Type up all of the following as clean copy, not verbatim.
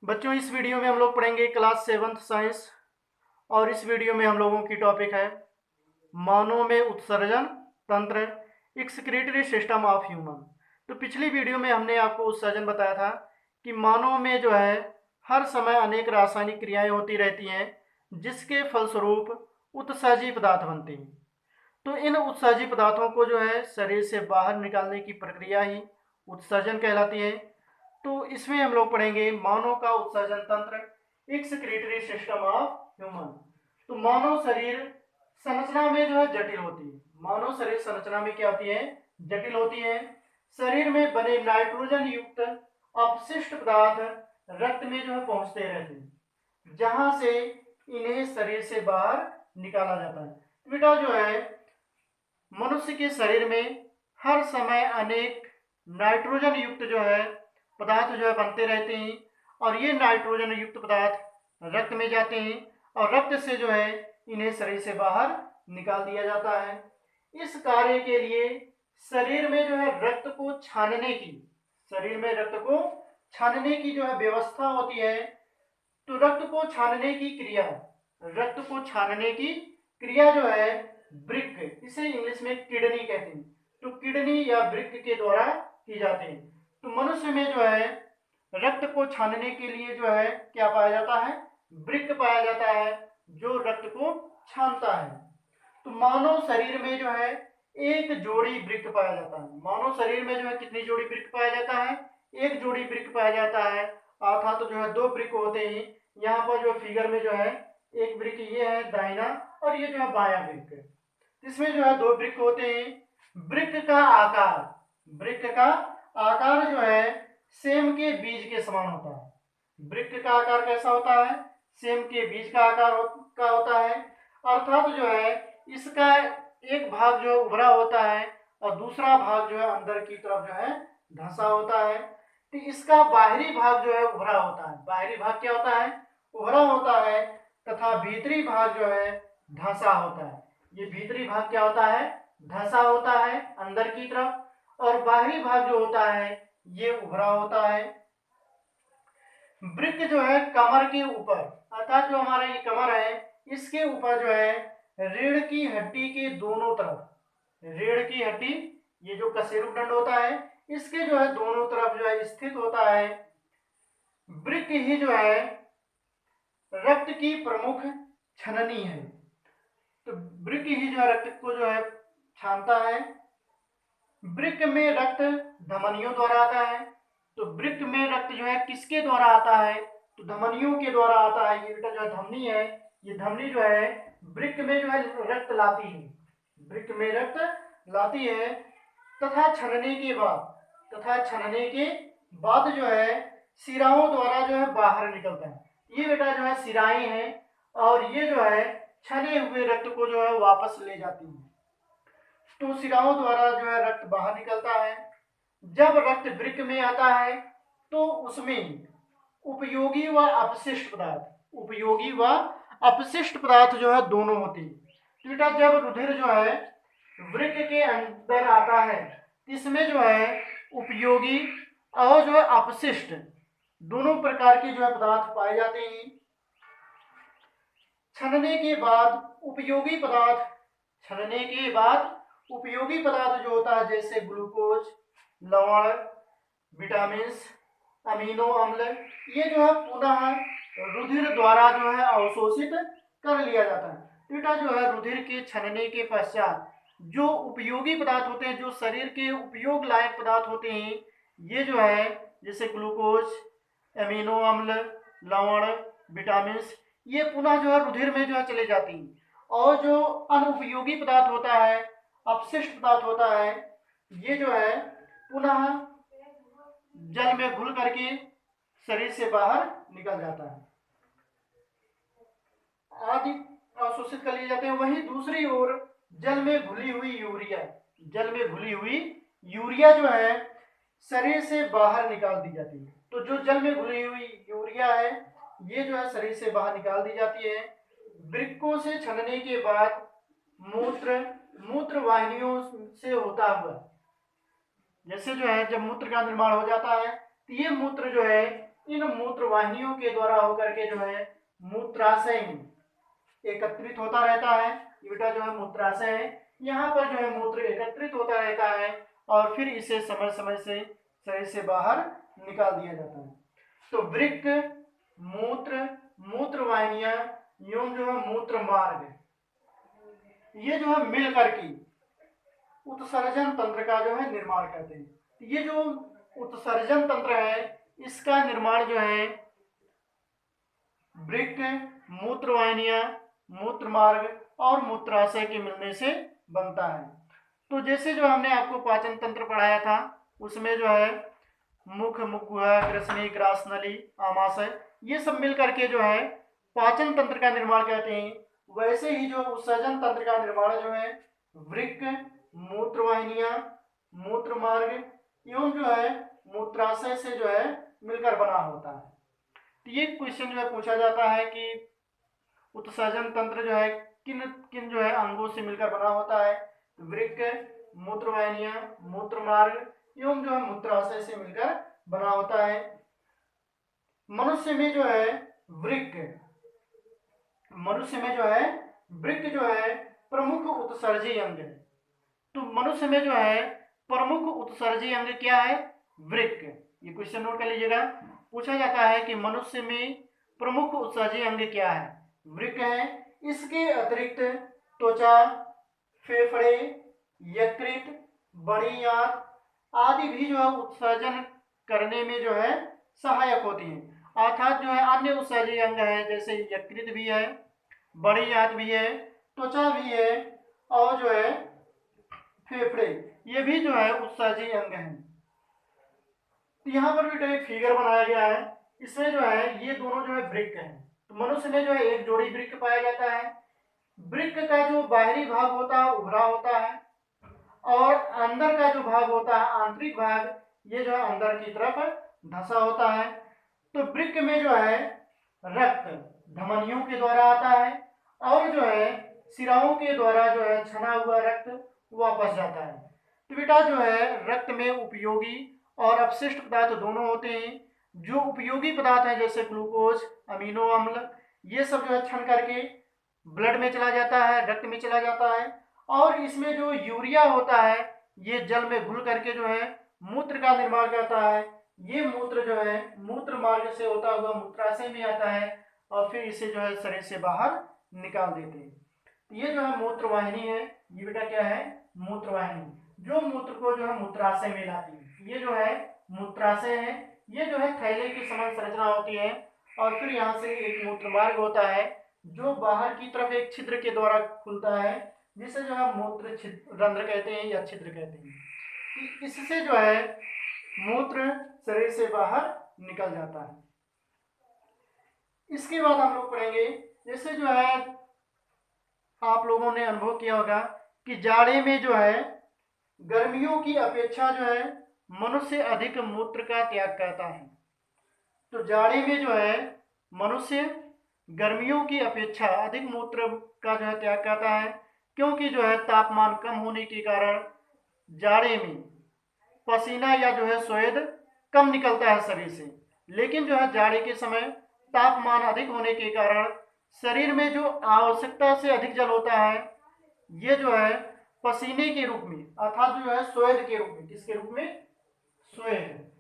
बच्चों, इस वीडियो में हम लोग पढ़ेंगे क्लास 7th साइंस। और इस वीडियो में हम लोगों की टॉपिक है मानव में उत्सर्जन तंत्र, एक्सक्रीटरी सिस्टम ऑफ ह्यूमन। तो पिछली वीडियो में हमने आपको उत्सर्जन बताया था कि मानव में जो है हर समय अनेक रासायनिक क्रियाएं होती रहती हैं जिसके फलस्वरूप उत्सर्जी पदार्थ बनते हैं। तो इन उत्सर्जी पदार्थों को जो है शरीर से बाहर निकालने की प्रक्रिया ही उत्सर्जन कहलाती है। तो इसमें हम लोग पढ़ेंगे मानव का उत्सर्जन तंत्र, एक्सक्रीटरी सिस्टम ऑफ ह्यूमन। तो मानव शरीर संरचना में जो है जटिल होती है। मानव शरीर संरचना में क्या होती है? जटिल होती है। शरीर में बने नाइट्रोजन युक्त अपशिष्ट पदार्थ रक्त में जो है पहुंचते रहते हैं, जहां से इन्हें शरीर से बाहर निकाला जाता है। बेटा जो है मनुष्य के शरीर में हर समय अनेक नाइट्रोजन युक्त जो है पदार्थ जो है बनते रहते हैं, और ये नाइट्रोजन युक्त पदार्थ रक्त में जाते हैं और रक्त से जो है इन्हें शरीर से बाहर निकाल दिया जाता है। इस कार्य के लिए शरीर में जो है रक्त को छानने की शरीर में रक्त को छानने की जो है व्यवस्था होती है। तो रक्त को छानने की क्रिया जो है वृक्क, इसे इंग्लिश में किडनी कहते हैं, तो किडनी या वृक्क के द्वारा की जाती है। तो मनुष्य में जो है रक्त को छानने के लिए जो है क्या पाया जाता है? वृक्क पाया जाता है जो रक्त को छानता है। तो मानव शरीर में जो है एक जोड़ी वृक्क पाया जाता है। मानव शरीर में जो है कितनी जोड़ी वृक्क पाया जाता है? एक जोड़ी वृक्क पाया जाता है। अर्थात तो जो है दो वृक्क होते हैं। यहाँ पर जो फिगर में जो है एक वृक्क ये है दाहिना, और ये जो है बायां वृक्क। इसमें जो है दो वृक्क होते हैं। वृक्क का आकार जो है सेम के बीज के समान होता है। वृक्क का आकार कैसा होता है? सेम के बीज का आकार का होता है। अर्थात जो है इसका एक भाग जो है उभरा होता है और दूसरा भाग जो है अंदर की तरफ जो है धंसा होता है। तो इसका बाहरी भाग जो है उभरा होता है। बाहरी भाग क्या होता है? उभरा होता है। तथा भीतरी भाग जो है धंसा होता है। ये भीतरी भाग क्या होता है? धंसा होता है अंदर की तरफ, और बाहरी भाग जो होता है ये उभरा होता है। वृक्क जो है कमर के ऊपर, अर्थात जो हमारा ये कमर है इसके ऊपर जो है रीढ़ की हड्डी के दोनों तरफ, रीढ़ की हड्डी ये जो कशेरुक दंड होता है इसके जो है दोनों तरफ जो है स्थित होता है। वृक्क ही जो है रक्त की प्रमुख छननी है। तो वृक्क ही जो है रक्त को जो है छानता है। वृक्क में रक्त धमनियों द्वारा आता है। तो वृक्क में रक्त जो है किसके द्वारा आता है? तो धमनियों के द्वारा आता है। ये बेटा जो है धमनी है, ये धमनी जो है वृक्क में जो है रक्त लाती है। वृक्क में रक्त लाती है। तथा छनने के बाद जो है शिराओं द्वारा जो है बाहर निकलता है। ये बेटा जो है शिराएं हैं, और ये जो है छने हुए रक्त को जो है वापस ले जाती है। तो शिराओं द्वारा जो है रक्त बाहर निकलता है। जब रक्त वृक्क में आता है तो उसमें उपयोगी व अपशिष्ट पदार्थ जो है दोनों होते हैं। तो बेटा जब रुधिर जो है वृक्क के अंदर आता है इसमें जो है उपयोगी और जो है अपशिष्ट दोनों प्रकार के जो है पदार्थ पाए जाते हैं। छनने के बाद उपयोगी पदार्थ जो होता है जैसे ग्लूकोज, लवण, विटामिन, अमीनो अम्ल, ये जो है पुनः रुधिर द्वारा जो है अवशोषित कर लिया जाता है। बेटा जो है रुधिर के छनने के पश्चात जो उपयोगी पदार्थ होते हैं, जो शरीर के उपयोग लायक पदार्थ होते हैं, ये जो है जैसे ग्लूकोज, अमीनो अम्ल, लवण, विटामिन, ये पुनः जो है रुधिर में जो है चले जाती हैं। और जो अनुपयोगी पदार्थ होता है, अपशिष्ट पदार्थ होता है, ये जो है पुनः जल में घुल करके शरीर से बाहर निकल जाता है, आदि अवशोषित कर लिए जाते हैं। वहीं दूसरी ओर जल में घुली हुई यूरिया जो है शरीर से बाहर निकाल दी जाती है। तो जो जल में घुली हुई यूरिया है ये जो है शरीर से बाहर निकाल दी जाती है। वृक्कों से छनने के बाद मूत्र वाहिनियों से होता हुआ, जैसे जो है जब मूत्र का निर्माण हो जाता है तो ये मूत्र जो है इन मूत्र वाहिनियों के द्वारा होकर के जो है मूत्राशय में एकत्रित होता रहता है। ये बेटा जो है मूत्राशय है, यहाँ पर जो है मूत्र एकत्रित होता रहता है और फिर इसे समय समय से शरीर से बाहर निकाल दिया जाता है। तो वृक्क, मूत्र, मूत्र वाहिनियां एवं जो है मूत्र मार्ग, ये जो है मिल करके उत्सर्जन तंत्र का जो है निर्माण करते हैं। ये जो उत्सर्जन तंत्र है इसका निर्माण जो है वृक्क, मूत्र वाहिनियां, मूत्र मार्ग और मूत्राशय के मिलने से बनता है। तो जैसे जो हमने आपको पाचन तंत्र पढ़ाया था उसमें जो है मुख, मुखगुहा, ग्रसनी, ग्रासनली, आमाशय, ये सब मिल करके जो है पाचन तंत्र का निर्माण करते हैं। वैसे ही जो उत्सर्जन तंत्र का निर्माण जो है वृक्क, मूत्र वाहिनियां, मूत्र मार्ग एवं जो है मूत्राशय से जो है मिलकर बना होता है। तो ये क्वेश्चन जो है पूछा जाता है कि उत्सर्जन तंत्र जो है किन किन जो है अंगों से मिलकर बना होता है। वृक्क, मूत्र वाहिनियां, मूत्र मार्ग एवं जो है मूत्राशय से मिलकर बना होता है। मनुष्य में जो है वृक्क, मनुष्य में जो है वृक्क जो है प्रमुख उत्सर्जी अंग है। तो मनुष्य में जो है प्रमुख उत्सर्जी अंग क्या है? वृक्क। ये क्वेश्चन नोट कर लीजिएगा। पूछा जाता है कि मनुष्य में प्रमुख उत्सर्जी अंग क्या है? वृक्क है। इसके अतिरिक्त त्वचा, फेफड़े, यकृत, बड़ी आंत आदि भी जो है उत्सर्जन करने में जो है सहायक होती है। अर्थात जो है अन्य उत्सर्जी अंग है जैसे यकृत भी है, बड़ी आंत भी है, त्वचा भी है और जो है फेफड़े, ये भी जो है उत्सर्जी अंग हैं। तो यहाँ पर भी एक फिगर बनाया गया है। इसमें जो है ये दोनों जो है वृक्क हैं। तो मनुष्य में जो है एक जोड़ी वृक्क पाया जाता है। वृक्क का जो बाहरी भाग होता है उभरा होता है और अंदर का जो भाग होता है आंतरिक भाग, ये जो है अंदर की तरफ धंसा होता है। तो वृक्क में जो है रक्त धमनियों के द्वारा आता है और जो है सिराओं के द्वारा जो है छना हुआ रक्त वापस जाता है। तो बेटा जो है रक्त में उपयोगी और अपशिष्ट पदार्थ दोनों होते हैं। जो उपयोगी पदार्थ है जैसे ग्लूकोज, अमीनो अम्ल, ये सब जो है छन करके ब्लड में चला जाता है, रक्त में चला जाता है। और इसमें जो यूरिया होता है ये जल में घुल करके जो है मूत्र का निर्माण करता है। ये मूत्र जो है मूत्र मार्ग से होता हुआ मूत्राशय में आता है और फिर इसे जो है शरीर से बाहर निकाल देते हैं। ये जो है मूत्र वाहिनी है। ये बेटा क्या है? मूत्र वाहिनी, जो मूत्र को जो है मूत्राशय में लाती है। ये जो है मूत्राशय है। ये जो है थैले की समान संरचना होती है और फिर यहाँ से एक मूत्र मार्ग होता है जो बाहर की तरफ एक छिद्र के द्वारा खुलता है जिसे जो है मूत्र रंध्र कहते हैं या छिद्र कहते हैं। इससे जो है मूत्र शरीर से बाहर निकल जाता है। इसके बाद हम लोग पढ़ेंगे, जैसे जो है आप लोगों ने अनुभव किया होगा कि जाड़े में जो है गर्मियों की अपेक्षा जो है मनुष्य अधिक मूत्र का त्याग करता है। तो जाड़े में जो है मनुष्य गर्मियों की अपेक्षा अधिक मूत्र का जो है त्याग करता है, क्योंकि जो है तापमान कम होने के कारण जाड़े में पसीना या जो है स्वेद कम निकलता है शरीर से। लेकिन जो है जाड़े के समय तापमान अधिक होने के कारण शरीर में जो आवश्यकता से अधिक जल होता है ये जो है पसीने के रूप में अर्थात जो है स्वेद के रूप में, किसके रूप में? स्वेद।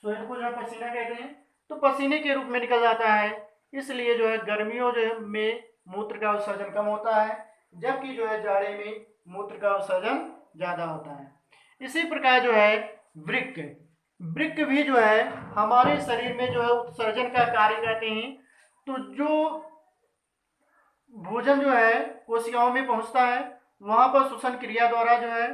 स्वेद को जो है पसीना कहते हैं। तो पसीने के रूप में निकल जाता है। इसलिए जो है गर्मियों में मूत्र का उत्सर्जन कम होता है जबकि जो है जाड़े में मूत्र का उत्सर्जन ज्यादा होता है। इसी प्रकार जो है वृक्क, वृक्क भी जो है हमारे शरीर में जो है उत्सर्जन का कार्य करते हैं। तो जो भोजन जो है कोशिकाओं में पहुंचता है वहां पर श्वसन क्रिया द्वारा जो है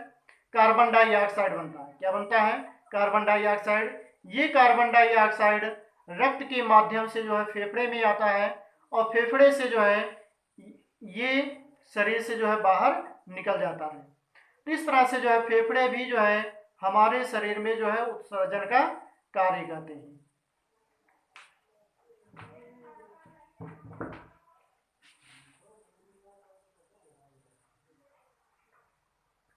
कार्बन डाइऑक्साइड बनता है। क्या बनता है? Carbon dioxide. ये कार्बन डाइऑक्साइड रक्त के माध्यम से जो है फेफड़े में आता है और फेफड़े से जो है ये शरीर से जो है बाहर निकल जाता है। तो इस तरह से जो है फेफड़े भी जो है हमारे शरीर में जो है उत्सर्जन का कार्य करते हैं।